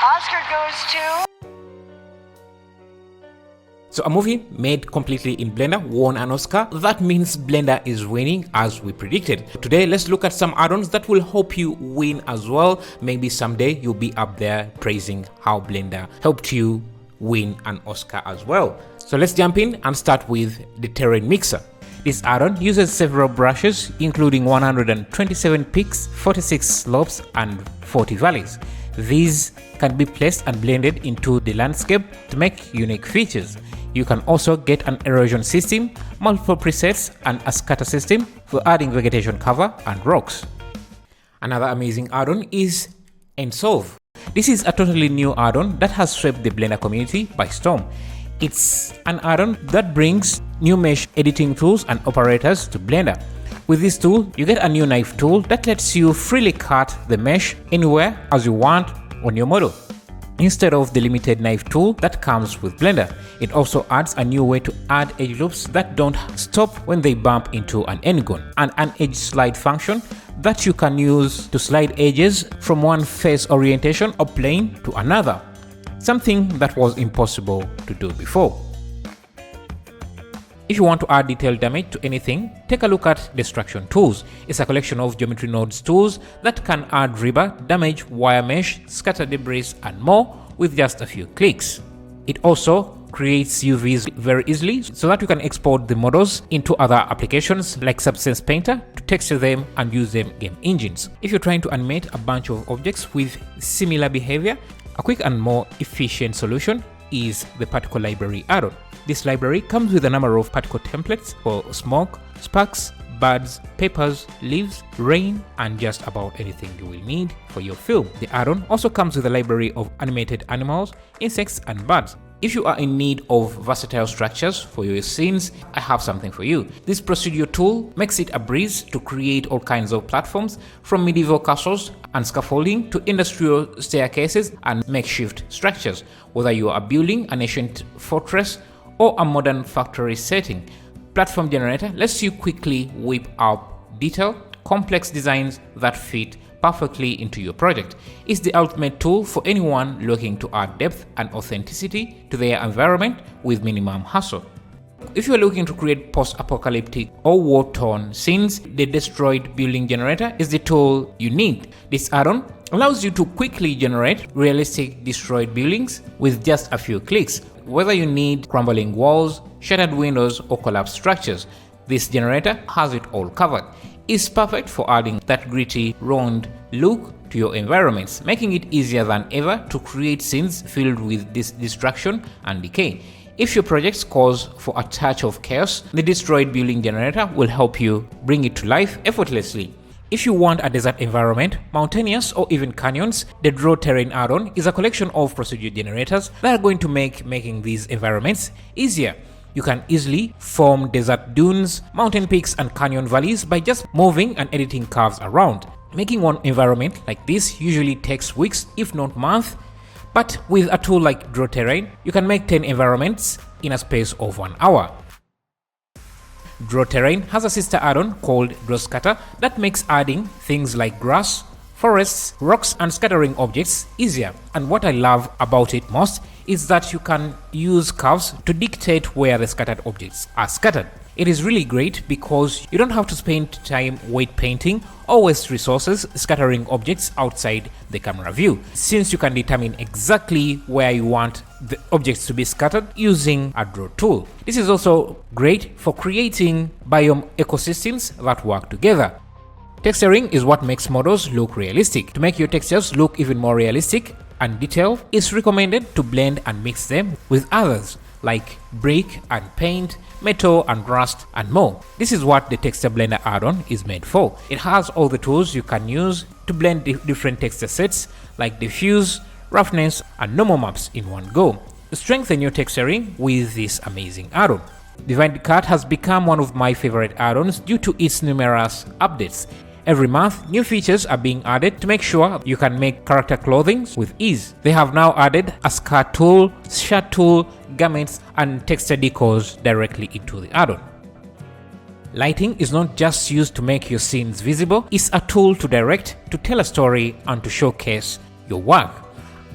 Oscar goes to... So a movie made completely in Blender won an Oscar. That means Blender is winning as we predicted. Today, let's look at some add-ons that will help you win as well. Maybe someday you'll be up there praising how Blender helped you win an Oscar as well. So let's jump in and start with the Terrain Mixer. This add-on uses several brushes, including 127 peaks, 46 slopes, and 40 valleys. These can be placed and blended into the landscape to make unique features. You can also get an erosion system, multiple presets, and a scatter system for adding vegetation cover and rocks. Another amazing add-on is nsolve. This is a totally new add-on that has swept the Blender community by storm. It's an add-on that brings new mesh editing tools and operators to Blender. With this tool, you get a new knife tool that lets you freely cut the mesh anywhere as you want on your model, instead of the limited knife tool that comes with Blender. It also adds a new way to add edge loops that don't stop when they bump into an endgon, and an edge slide function that you can use to slide edges from one face orientation or plane to another, something that was impossible to do before. If you want to add detailed damage to anything, take a look at Destruction Tools. It's a collection of geometry nodes tools that can add rebar, damage, wire mesh, scatter debris, and more with just a few clicks. It also creates UVs very easily so that you can export the models into other applications like Substance Painter to texture them and use them in game engines. If you're trying to animate a bunch of objects with similar behavior, a quick and more efficient solution is the Particle Library add-on. This library comes with a number of particle templates for smoke, sparks, birds, papers, leaves, rain, and just about anything you will need for your film. The add-on also comes with a library of animated animals, insects, and birds. If you are in need of versatile structures for your scenes, I have something for you. This procedure tool makes it a breeze to create all kinds of platforms, from medieval castles and scaffolding to industrial staircases and makeshift structures. Whether you are building an ancient fortress or a modern factory setting, Platform Generator lets you quickly whip up detailed, complex designs that fit perfectly into your project. It's the ultimate tool for anyone looking to add depth and authenticity to their environment with minimum hassle. If you're looking to create post-apocalyptic or war-torn scenes, the Destroyed Building Generator is the tool you need. This add-on allows you to quickly generate realistic destroyed buildings with just a few clicks. Whether you need crumbling walls, shattered windows, or collapsed structures, this generator has it all covered. It's perfect for adding that gritty, ruined look to your environments, making it easier than ever to create scenes filled with this destruction and decay. If your project calls for a touch of chaos, the Destroyed Building Generator will help you bring it to life effortlessly. If you want a desert environment, mountainous, or even canyons, the Draw Terrain add-on is a collection of procedure generators that are going to make making these environments easier. You can easily form desert dunes, mountain peaks, and canyon valleys by just moving and editing curves around. Making one environment like this usually takes weeks, if not months, but with a tool like Draw Terrain, you can make 10 environments in a space of 1 hour. Draw Terrain has a sister add-on called Drawscatter that makes adding things like grass, forests, rocks, and scattering objects easier. And what I love about it most is that you can use curves to dictate where the scattered objects are scattered. It is really great because you don't have to spend time weight painting or waste resources scattering objects outside the camera view, since you can determine exactly where you want the objects to be scattered using a draw tool. This is also great for creating biome ecosystems that work together. Texturing is what makes models look realistic. To make your textures look even more realistic and detailed, it's recommended to blend and mix them with others like brick and paint, metal and rust, and more. This is what the Texture Blender add-on is made for. It has all the tools you can use to blend different texture sets like diffuse, roughness, and normal maps in one go. Strengthen your texturing with this amazing add-on. Divine Cut has become one of my favorite add-ons due to its numerous updates. Every month, new features are being added to make sure you can make character clothing with ease. They have now added a skirt tool, shirt tool, garments, and texture decors directly into the add-on. Lighting is not just used to make your scenes visible, it's a tool to direct, to tell a story, and to showcase your work.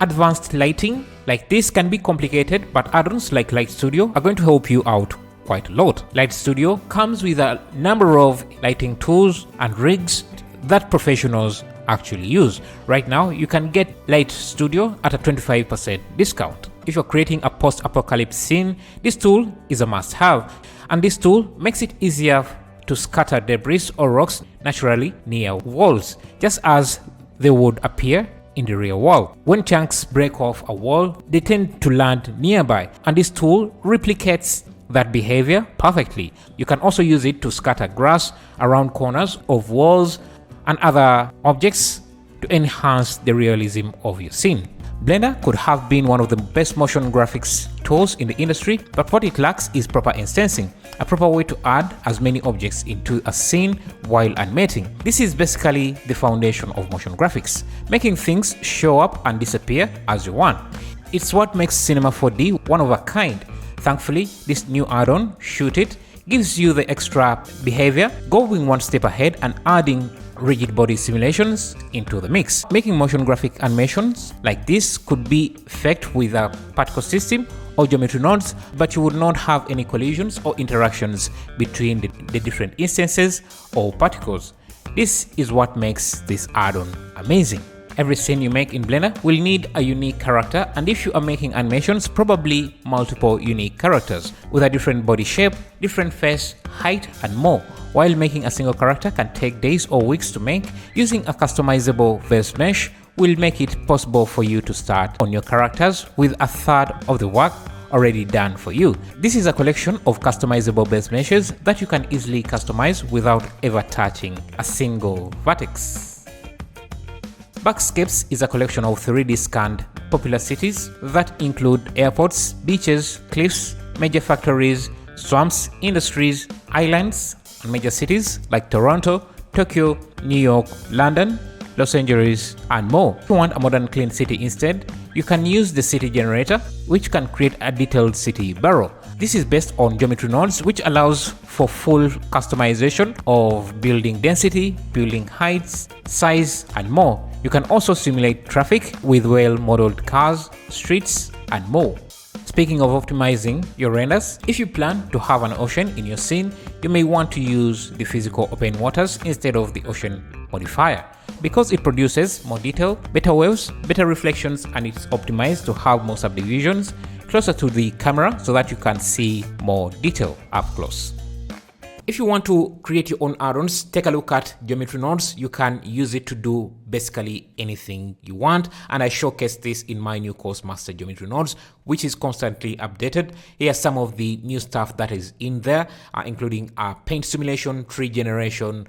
Advanced lighting like this can be complicated, but add-ons like Light Studio are going to help you out quite a lot. Light Studio comes with a number of lighting tools and rigs that professionals actually use. Right now, you can get Light Studio at a 25% discount. If you're creating a post-apocalypse scene, this tool is a must-have, and this tool makes it easier to scatter debris or rocks naturally near walls, just as they would appear in the real wall. When chunks break off a wall, they tend to land nearby, and this tool replicates that behavior perfectly. You can also use it to scatter grass around corners of walls and other objects to enhance the realism of your scene. Blender could have been one of the best motion graphics tools in the industry, but what it lacks is proper instancing, a proper way to add as many objects into a scene while animating. This is basically the foundation of motion graphics, making things show up and disappear as you want. It's what makes Cinema 4D one of a kind. Thankfully, this new add-on, Shoot It, gives you the extra behavior, going one step ahead and adding rigid body simulations into the mix. Making motion graphic animations like this could be faked with a particle system or geometry nodes, but you would not have any collisions or interactions between the different instances or particles. This is what makes this add-on amazing. Every scene you make in Blender will need a unique character, and if you are making animations, probably multiple unique characters with a different body shape, different face, height, and more. While making a single character can take days or weeks to make, using a customizable verse mesh will make it possible for you to start on your characters with a third of the work already done for you. This is a collection of customizable base meshes that you can easily customize without ever touching a single vertex. Backscapes is a collection of 3D scanned popular cities that include airports, beaches, cliffs, major factories, swamps, industries, islands, and major cities like Toronto, Tokyo, New York, London, Los Angeles, and more. If you want a modern clean city instead, you can use the city generator, which can create a detailed city barrow. This is based on geometry nodes, which allows for full customization of building density, building heights, size, and more. You can also simulate traffic with well-modeled cars, streets, and more. Speaking of optimizing your renders, if you plan to have an ocean in your scene, you may want to use the physical open waters instead of the ocean modifier, because it produces more detail, better waves, better reflections, and it's optimized to have more subdivisions closer to the camera so that you can see more detail up close. If you want to create your own add-ons, take a look at geometry nodes. You can use it to do basically anything you want, and I showcase this in my new course, Master Geometry Nodes, which is constantly updated. Here's some of the new stuff that is in there, including paint simulation, tree generation,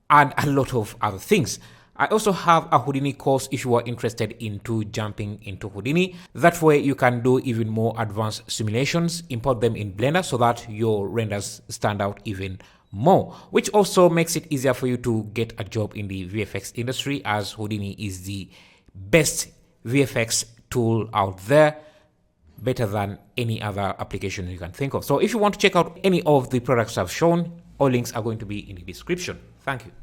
and a lot of other things. I also have a Houdini course if you are interested into jumping into Houdini. That way you can do even more advanced simulations, import them in Blender so that your renders stand out even more, which also makes it easier for you to get a job in the VFX industry, as Houdini is the best VFX tool out there, better than any other application you can think of. So if you want to check out any of the products I've shown, all links are going to be in the description. Thank you.